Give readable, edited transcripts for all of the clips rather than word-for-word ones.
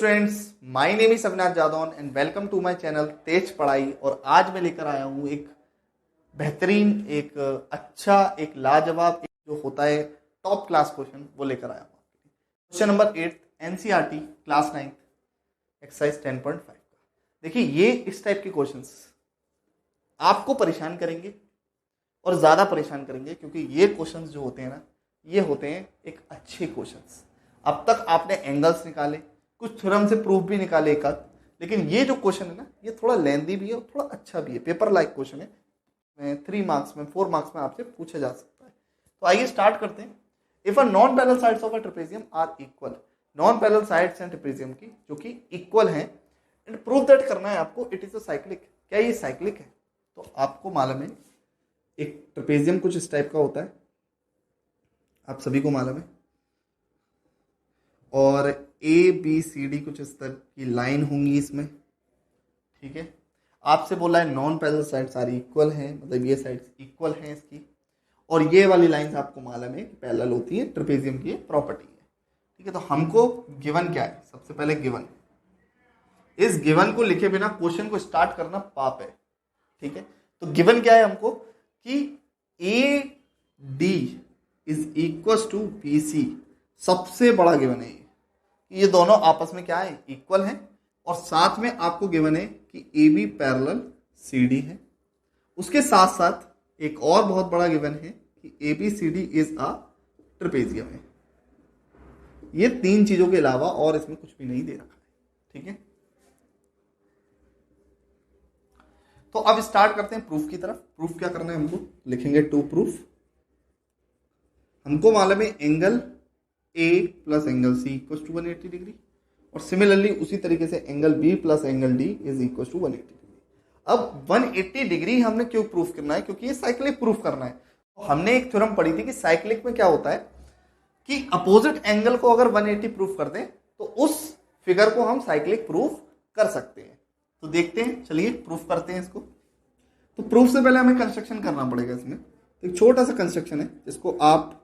Students, my name is Avinash Jadaun and welcome to my channel Tez Padhai. और आज मैं लेकर आया हूँ एक बेहतरीन, एक अच्छा, एक लाजवाब, एक जो होता है टॉप क्लास क्वेश्चन, वो लेकर आया हूँ। Question number 8 NCERT class 9 exercise 10.5 का। देखिए, ये इस टाइप के क्वेश्चंस आपको परेशान करेंगे और ज्यादा परेशान करेंगे, क्योंकि ये क्वेश्चंस जो होते हैं ना, ये होते हैं एक अच्छे क्वेश्चंस। अब तक आपने एंगल्स निकाले, कुछ थ्योरम से प्रूफ भी निकाले एक आध, लेकिन ये जो क्वेश्चन है ना, ये थोड़ा लेंदी भी है और थोड़ा अच्छा भी है। पेपर लाइक क्वेश्चन है, 3 मार्क्स में, 4 मार्क्स में आपसे पूछा जा सकता है। तो आइए स्टार्ट करते हैं। If a non parallel sides of a trapezium are equal, non parallel sides हैं ट्रेपेजियम की जो कि इक्वल हैं, एंड प्रूव दैट करना है आपको इट इज अ साइक्लिक। क्या ये साइक्लिक है? तो आपको मालूम है एक ट्रेपेजियम कुछ इस टाइप का होता है, आप सभी को मालूम है, और ए बी सी डी कुछ इस तरह की लाइन होंगी इसमें। ठीक है, आपसे बोला है नॉन पैरेलल साइड सारी इक्वल हैं, मतलब ये साइड्स इक्वल हैं इसकी, और ये वाली लाइंस आपको मालूम है कि पैरेलल होती है, ट्रेपेजियम की प्रॉपर्टी है। ठीक है, तो हमको गिवन क्या है? सबसे पहले गिवन, इस गिवन को लिखे बिना क्वेश्चन को स्टार्ट करना पाप है। ठीक है, तो गिवन क्या है हमको कि A D is equal to B C, सबसे बड़ा गिवन है ये दोनों आपस में क्या है? इक्वल हैं। और साथ में आपको गिवन है कि A B parallel C D है। उसके साथ साथ एक और बहुत बड़ा गिवन है कि A B C D is a trapezium है। ये 3 चीजों के अलावा और इसमें कुछ भी नहीं दे रखा है। ठीक है, तो अब स्टार्ट करते हैं प्रूफ की तरफ। प्रूफ क्या करना है हमको? लिखेंगे टू प्रूफ। हमको मालूम है angle A plus angle C equal to 180 degree, और सिमिलरली उसी तरीके से angle B plus angle D is equal to 180 degree. अब 180 डिग्री हमने क्यों प्रूफ करना है? क्योंकि ये साइक्लिक प्रूफ करना है। तो हमने एक थ्योरम पढ़ी थी कि साइक्लिक में क्या होता है कि अपोजिट एंगल को अगर 180 प्रूफ कर दें तो उस फिगर को हम साइक्लिक प्रूफ कर सकते हैं। तो देखते हैं, चलिए प्रूफ करते हैं इसको। तो प्रूफ से पहले हमें कंस्ट्रक्शन करना पड़ेगा इसमें। तो एक छोटा सा कंस्ट्रक्शन है जिसको आप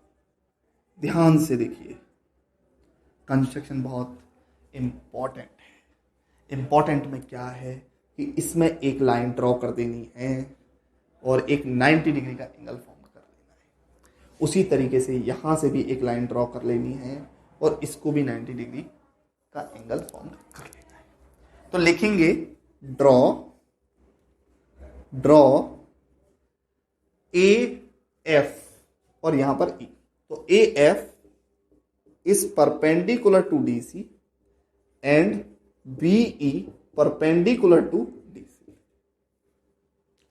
ध्यान से देखिए। कंस्ट्रक्शन बहुत इंपॉर्टेंट है। इंपॉर्टेंट में क्या है कि इसमें एक लाइन ड्रॉ कर देनी है और एक 90 डिग्री का एंगल फॉर्म कर लेना है। उसी तरीके से यहां से भी एक लाइन ड्रॉ कर लेनी है और इसको भी 90 डिग्री का एंगल फॉर्म कर लेना है। तो लिखेंगे ड्रॉ ए एफ और यहां पर ई। तो A F is perpendicular to D C and B E perpendicular to D C.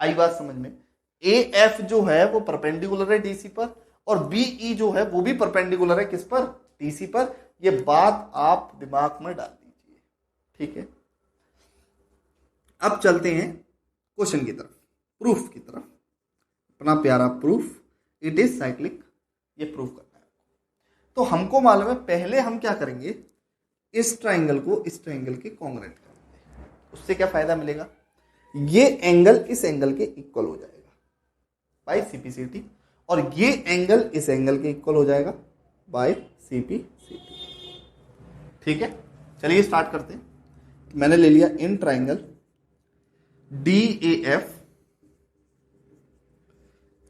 आई बात समझ में? ए एफ जो है वो परपेंडिकुलर है डीसी पर, और बी ई जो है वो भी परपेंडिकुलर है किस पर? डीसी पर। ये बात आप दिमाग में डाल दीजिए। ठीक है, अब चलते हैं क्वेश्चन की तरफ, प्रूफ की तरफ। अपना प्यारा प्रूफ, इट इज साइक्लिक, ये प्रूफ करना है। तो हमको मालूम है, पहले हम क्या करेंगे, इस ट्राइंगल को इस ट्राइंगल के कॉन्ग्रुएंट करेंगे। उससे क्या फायदा मिलेगा? ये एंगल इस एंगल के इक्वल हो जाएगा बाय सीपीसीटी, और ये एंगल इस एंगल के इक्वल हो जाएगा बाय सीपीसीटी। ठीक है, चलिए स्टार्ट करते हैं। मैंने ले लिया in triangle D A F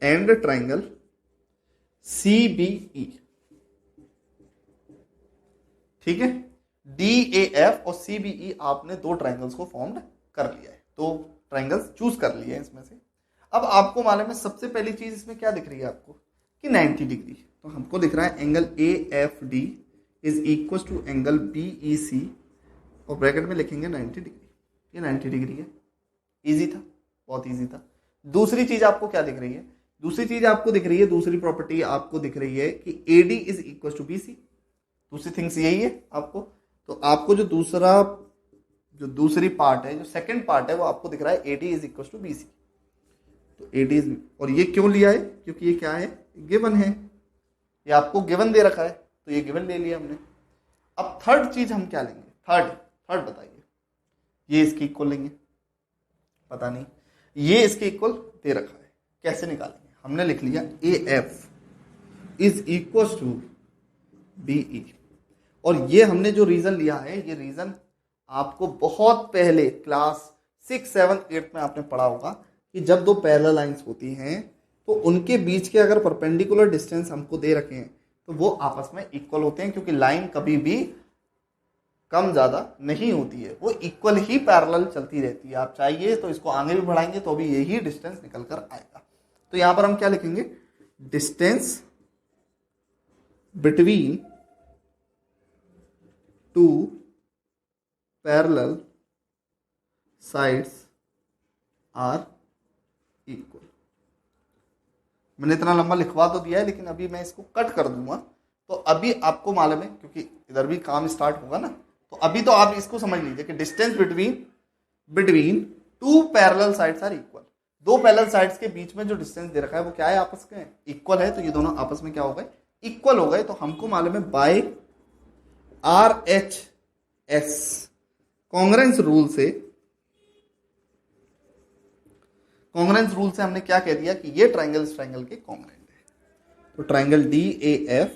and triangle C B E. ठीक है, डी ए एफ और सी बी ई आपने 2 ट्राइंगल्स को फॉर्म कर लिया है, 2 ट्राइंगल्स चूज कर लिए हैं इसमें से। अब आपको मालूम है सबसे पहली चीज इसमें क्या दिख रही है आपको कि 90 डिग्री। तो हमको दिख रहा है angle A F D is equal to angle B E C, और ब्रैकेट में लिखेंगे 90 डिग्री। ये 90 डिग्री है। इजी था, बहुत इजी था। दूसरी चीज आपको क्या दिख रही है? दूसरी चीज आपको दिख रही है, दूसरी प्रॉपर्टी आपको दिख रही है कि A D is equal to B C. दूसरी थिंग्स यही है आपको। तो आपको जो दूसरी पार्ट है, जो सेकंड पार्ट है, वो आपको दिख रहा है A D is equal to B C. तो ए डी इज, और ये क्यों लिया है? क्योंकि ये क्या है? गिवन है, ये आपको गिवन दे रखा है, तो ये गिवन ले लिया हमने। अब थर्ड चीज हम क्या लेंगे? थर्ड बताइए। ये इसकी इक्वल लेंगे? पता नहीं, ये इसके इक्वल दे रखा है, कैसे निकालेंगे? हमने लिख लिया A F is equal to B E, और ये हमने जो रीजन लिया है, ये रीजन आपको बहुत पहले क्लास 6, 7, 8 में आपने पढ़ा होगा कि जब दो पैरेलल लाइंस होती हैं तो उनके बीच के अगर परपेंडिकुलर डिस्टेंस हमको दे रखे हैं तो वो आपस में इक्वल होते हैं, क्योंकि लाइन कभी भी कम ज़्यादा नहीं होती है, वो इक्वल ही पैरेलल चलती रहती है। आप चाहिए तो इसको आगे भी बढ़ाएंगे तो भी यही डिस्टेंस निकल कर आएगा। तो यहां पर हम क्या लिखेंगे, distance between two parallel sides are equal. मैंने इतना लंबा लिखवा तो दिया है, लेकिन अभी मैं इसको कट कर दूंगा तो अभी आपको मालूम है, क्योंकि इधर भी काम स्टार्ट होगा ना। तो अभी तो आप इसको समझ लीजिए कि distance between two parallel sides are equal. दो पैरेलल साइड्स के बीच में जो डिस्टेंस दे रखा है वो क्या है, आपस में इक्वल है। तो ये दोनों आपस में क्या हो गए, इक्वल हो गए। तो हमको मालूम है बाय RHS कॉन्ग्रेंस रूल से हमने क्या कह दिया कि ये ट्राइंगल इस ट्राइंगल के कॉन्ग्रेंट है। तो triangle DAF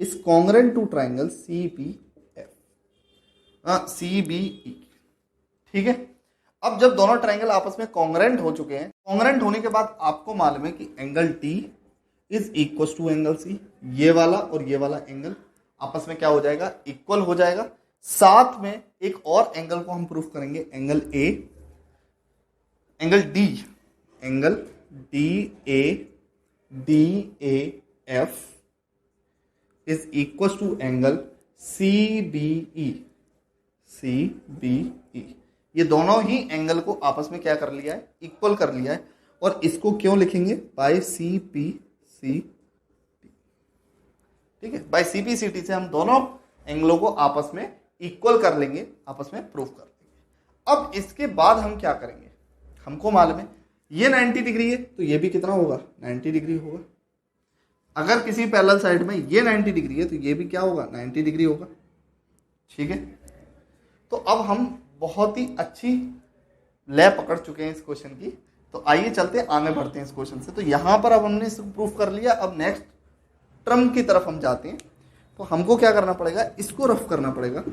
is congruent to triangle CBE। ठीक है, अब जब दोनों ट्राइंगल आपस में कॉन्ग्रेंट हो चुके हैं, कॉन्ग्रेंट होने के बाद आपको मालूम है कि angle T is equal to angle C। ये वाला और ये वाला एंगल आपस में क्या हो जाएगा, इक्वल हो जाएगा। साथ में एक और एंगल को हम प्रूफ करेंगे, angle DAF is equal to angle CBE। ये दोनों ही एंगल को आपस में क्या कर लिया है, इक्वल कर लिया है। और इसको क्यों लिखेंगे, बाय CPCT। ठीक है, बाय CPCT से हम दोनों एंगलों को आपस में इक्वल कर लेंगे, आपस में प्रूफ कर लेंगे। अब इसके बाद हम क्या करेंगे, हमको मालूम है ये 90 डिग्री है तो ये भी कितना होगा, 90 डिग्री होगा। अगर किसी पैरेलल साइड में ये 90 डिग्री है तो ये भी क्या होगा, 90 डिग्री होगा। ठीक है, तो अब हम बहुत ही अच्छी लय पकड़ चुके हैं इस क्वेश्चन की। तो आइए चलते हैं, आगे बढ़ते हैं इस क्वेश्चन से। तो यहां पर अब हमने इसको प्रूफ कर लिया। अब नेक्स्ट टर्म की तरफ हम जाते हैं। तो हमको क्या करना पड़ेगा, इसको रफ करना पड़ेगा,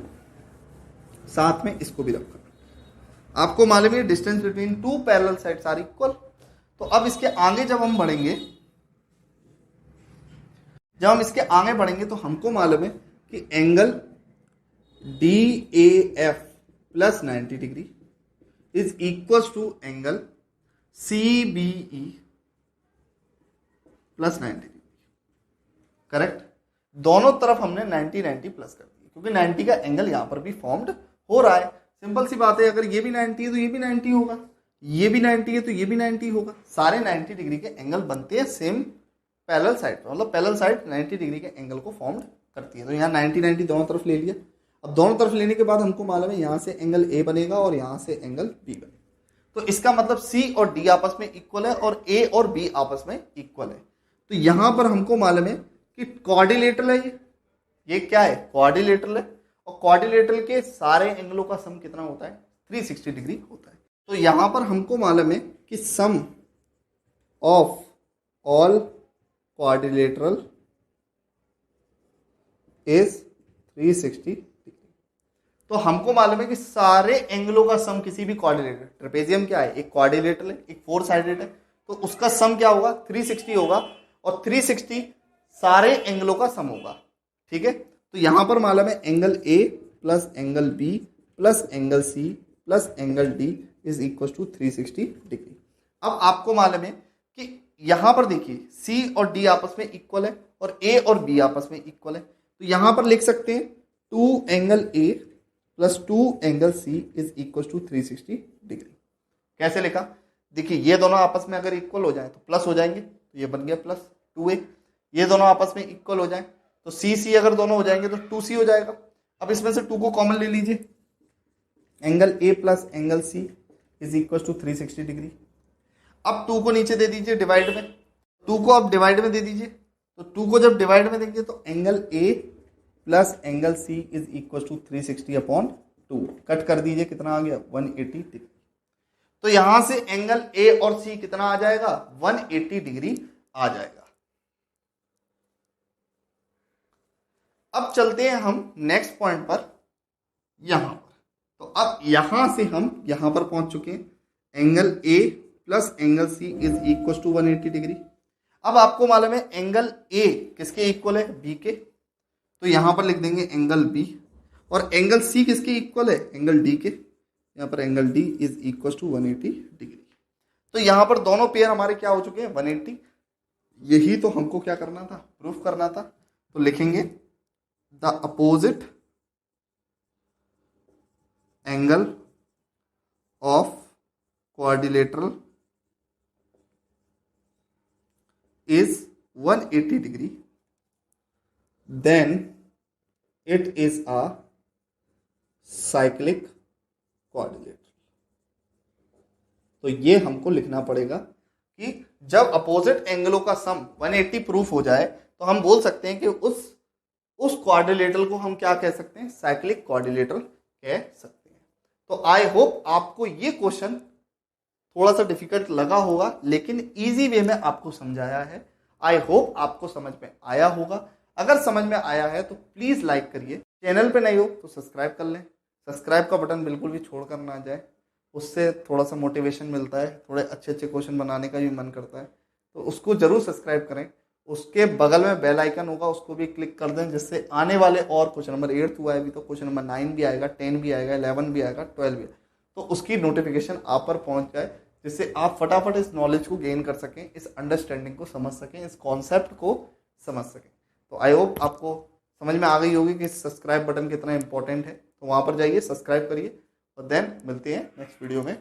साथ में इसको भी रफ करना। आपको मालूम है distance between two parallel sides are equal. तो अब इसके आगे जब हम बढ़ेंगे तो हमको मालूम है कि angle DAF plus 90 degree is equal to angle CBE plus 90 degree. Correct, दोनों तरफ हमने 90 प्लस कर दिया, क्योंकि 90 का एंगल यहां पर भी फॉर्म्ड हो रहा है। सिंपल सी बात है, अगर ये भी 90 है तो ये भी 90 होगा, ये भी 90 है तो ये भी 90 होगा। सारे 90 डिग्री के एंगल बनते हैं सेम पैरेलल साइड पर, मतलब पैरेलल साइड 90 डिग्री के एंगल को फॉर्म करती है। तो यहाँ 90 दोनों तरफ ले लिया। अब दोनों तरफ लेने के बाद हमको मालूम है यहाँ से एंगल A बनेगा और यहाँ से एंगल B बनेगा। तो इसका मतलब C और D आपस में इक्वल है और A और B आपस में इक्वल है। तो यहाँ पर हमको मालूम है कि क्वाड्रिलेटरल है ये क्या है, क्वाड्रिलेटरल है। और क्वाड्रिलेटरल के सारे एंगलों का सम कितना होता है, 360 डिग्री होता है। तो यहाँ पर हमको मालूम है कि sum of all quadrilateral is 360 degree. तो हमको मालूम है कि सारे एंगलों का सम किसी भी क्वाड्रिलेटरल, ट्रेपेजियम क्या है, एक क्वाड्रिलेटरल है, एक 4 साइडेड है, तो उसका सम क्या होगा, 360 होगा। और 360 सारे एंगलों का सम होगा। ठीक है, तो यहां पर मालूम है angle A plus angle B plus angle C plus angle D is equal to 360 degree. अब आपको मालूम है कि यहां पर देखिए C और D आपस में इक्वल है और A और B आपस में इक्वल है। तो यहां पर लिख सकते हैं 2 angle A plus 2 angle C is equal to 360 degree. कैसे लिखा, देखिए ये दोनों आपस में अगर इक्वल हो जाए तो प्लस हो जाएंगे, तो ये बन गया प्लस 2A। ये दोनों आपस में इक्वल हो जाए तो C अगर दोनों हो जाएंगे तो 2C हो जाएगा। अब इसमें से 2 को कॉमन ले लीजिए, angle A plus angle C is equal to 360 degree. अब 2 को नीचे दे दीजिए डिवाइड में, 2 को अब डिवाइड में दे दीजिए। तो 2 को जब डिवाइड में देंगे तो angle A plus angle C is equal to 360/2। Cut कर दीजिए, कितना आ गया, 180 डिग्री। तो यहां से एंगल A और C कितना आ जाएगा, 180 डिग्री आ जाएगा। अब चलते हैं हम नेक्स्ट पॉइंट पर। यहां पर तो अब यहां से हम यहां पर पहुंच चुके हैं, angle A plus angle C is equal to 180 degree. अब आपको मालूम है एंगल ए किसके इक्वल है, बी के, तो यहां पर लिख देंगे एंगल बी, और एंगल सी किसके इक्वल है, एंगल डी के, यहां पर angle D is equal to 180 degree. तो यहां पर दोनों पेयर हमारे क्या हो चुके हैं, 180। यही तो हमको क्या करना था, प्रूफ करना था। तो लिखेंगे the opposite angle of quadrilateral is 180 degree, then it is a cyclic quadrilateral। तो ये हमको लिखना पड़ेगा कि जब अपोजिट एंगलों का सम 180 प्रूफ हो जाए तो हम बोल सकते हैं कि उस क्वाड्रिलेटरल को हम क्या कह सकते हैं, साइक्लिक क्वाड्रिलेटरल कह सकते हैं। तो आई होप आपको ये क्वेश्चन थोड़ा सा डिफिकल्ट लगा होगा, लेकिन इजी वे में आपको समझाया है। आई होप आपको समझ में आया होगा। अगर समझ में आया है तो प्लीज लाइक करिए, चैनल पे नहीं हो तो सब्सक्राइब कर लें। सब्सक्राइब का बटन बिल्कुल भी छोड़ कर ना जाए, उससे थोड़ा सा मोटिवेशन मिलता है, थोड़े अच्छे अच्छे क्वेश्चन बनाने का भी मन करता है, तो उसको जरूर सब्सक्राइब करें। उसके बगल में बेल आइकन होगा, उसको भी क्लिक कर दें, जिससे आने वाले और क्वेश्चन नंबर 8 हुआ है अभी, तो क्वेश्चन नंबर 9 भी आएगा, 10 भी आएगा, 11 भी आएगा, 12 भी आएगा, तो उसकी नोटिफिकेशन आप पर पहुंच जाए, जिससे आप फटाफट इस नॉलेज को गेन कर सकें, इस अंडरस्टैंडिंग को समझ सकें, इस कॉन्सेप्ट को समझ सकें। तो आई होप आपको समझ में आ गई होगी कि सब्सक्राइब बटन कितना इंपॉर्टेंट है। तो वहां पर जाइए, सब्सक्राइब करिए, और देन मिलते हैं नेक्स्ट वीडियो में।